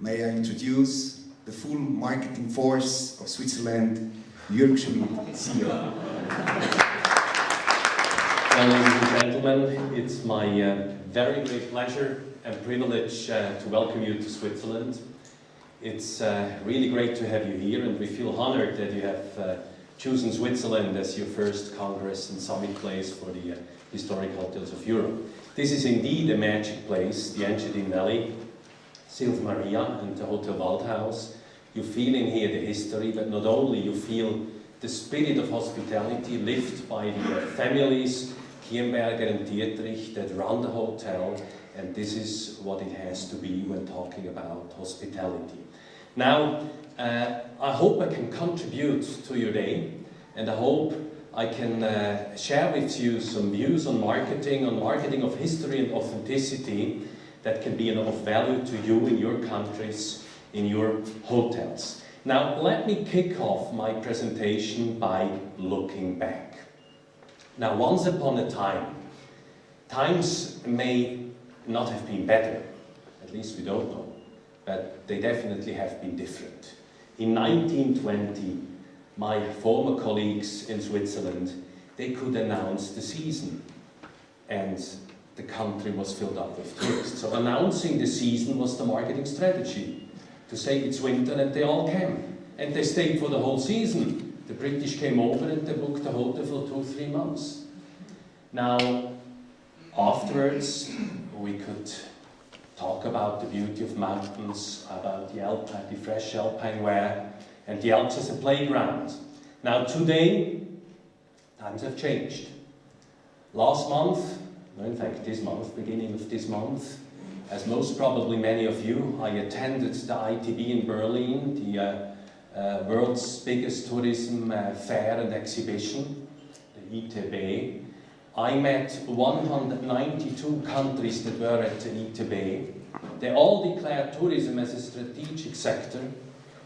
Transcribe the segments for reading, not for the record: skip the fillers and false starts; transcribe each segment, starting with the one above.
may I introduce the full marketing force of Switzerland, Jürg Schmid, CEO. Well, ladies and gentlemen, it's my very great pleasure and privilege to welcome you to Switzerland. It's really great to have you here, and we feel honored that you have chosen Switzerland as your first Congress and Summit place for the historic hotels of Europe. This is indeed a magic place, the Engadine Valley, Sylph Maria and the Hotel Waldhaus. You feel in here the history, but not only, you feel the spirit of hospitality lived by the families, Kienberger and Dietrich, that run the hotel, and this is what it has to be when talking about hospitality. Now, I hope I can contribute to your day, and I hope I can share with you some views on marketing of history and authenticity that can be of value to you in your countries, in your hotels. Now, let me kick off my presentation by looking back. Now, once upon a time, times may not have been better, at least we don't know, but they definitely have been different. In 1920, my former colleagues in Switzerland, they could announce the season, and the country was filled up with tourists. So announcing the season was the marketing strategy, to say it's winter, and they all came. And they stayed for the whole season. The British came over and they booked the hotel for 2-3 months. Now, afterwards, we could talk about the beauty of mountains, about the fresh alpine wear, and the Alps as a playground. Now today, times have changed. Last month, no, in fact this month, beginning of this month, as most probably many of you, I attended the ITB in Berlin, the world's biggest tourism fair and exhibition, the ITB. I met 192 countries that were at the ITB. They all declared tourism as a strategic sector.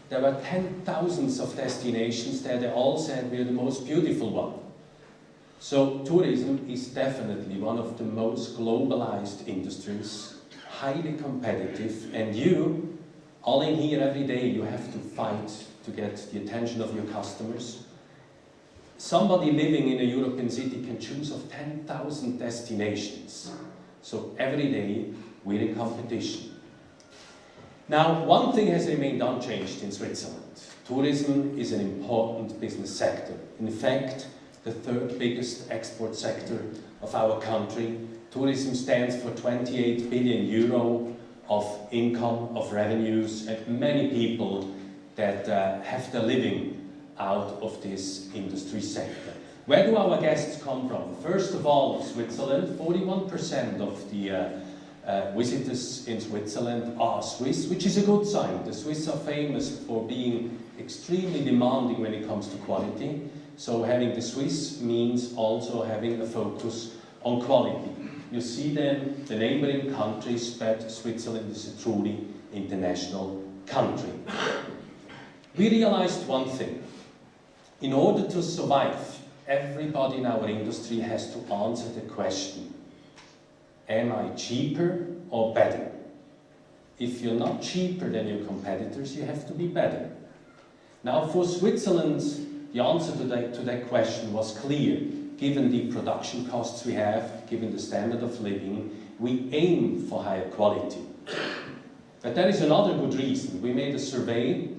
There were 10,000s of destinations there. They all said we're the most beautiful one. So tourism is definitely one of the most globalized industries, highly competitive, and you, all in here every day, you have to fight to get the attention of your customers. Somebody living in a European city can choose of 10,000 destinations. So every day we're in competition. Now, one thing has remained unchanged in Switzerland. Tourism is an important business sector. In fact, the third biggest export sector of our country. Tourism stands for 28 billion euro of income, of revenues, and many people that have their living out of this industry sector. Where do our guests come from? First of all, Switzerland. 41% of the visitors in Switzerland are Swiss, which is a good sign. The Swiss are famous for being extremely demanding when it comes to quality. So having the Swiss means also having a focus on quality. You see then the neighboring countries, but Switzerland is a truly international country. We realized one thing. In order to survive, everybody in our industry has to answer the question, am I cheaper or better? If you're not cheaper than your competitors, you have to be better. Now for Switzerland, the answer to that question was clear. Given the production costs we have, given the standard of living, we aim for higher quality. But there is another good reason. We made a survey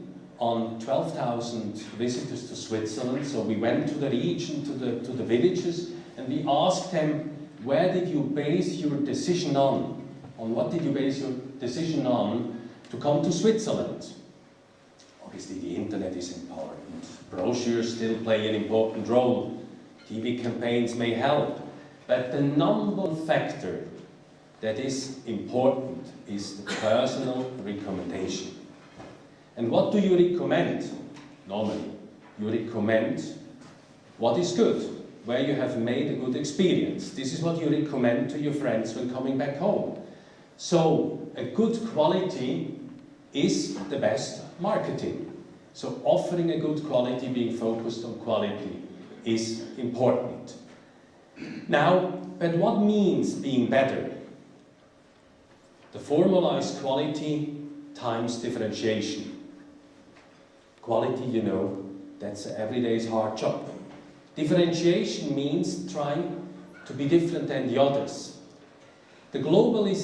on 12,000 visitors to Switzerland. So we went to the region, to the villages, and we asked them, where did you base your decision on? On what did you base your decision on to come to Switzerland? Obviously the internet is important. Brochures still play an important role. TV campaigns may help. But the number one factor that is important is the personal recommendation. And what do you recommend? Normally, you recommend what is good, where you have made a good experience. This is what you recommend to your friends when coming back home. So, a good quality is the best marketing. So, offering a good quality, being focused on quality, is important. Now, but what means being better? The formula is quality times differentiation. Quality, you know, that's everyday's hard job. Differentiation means trying to be different than the others. The globalization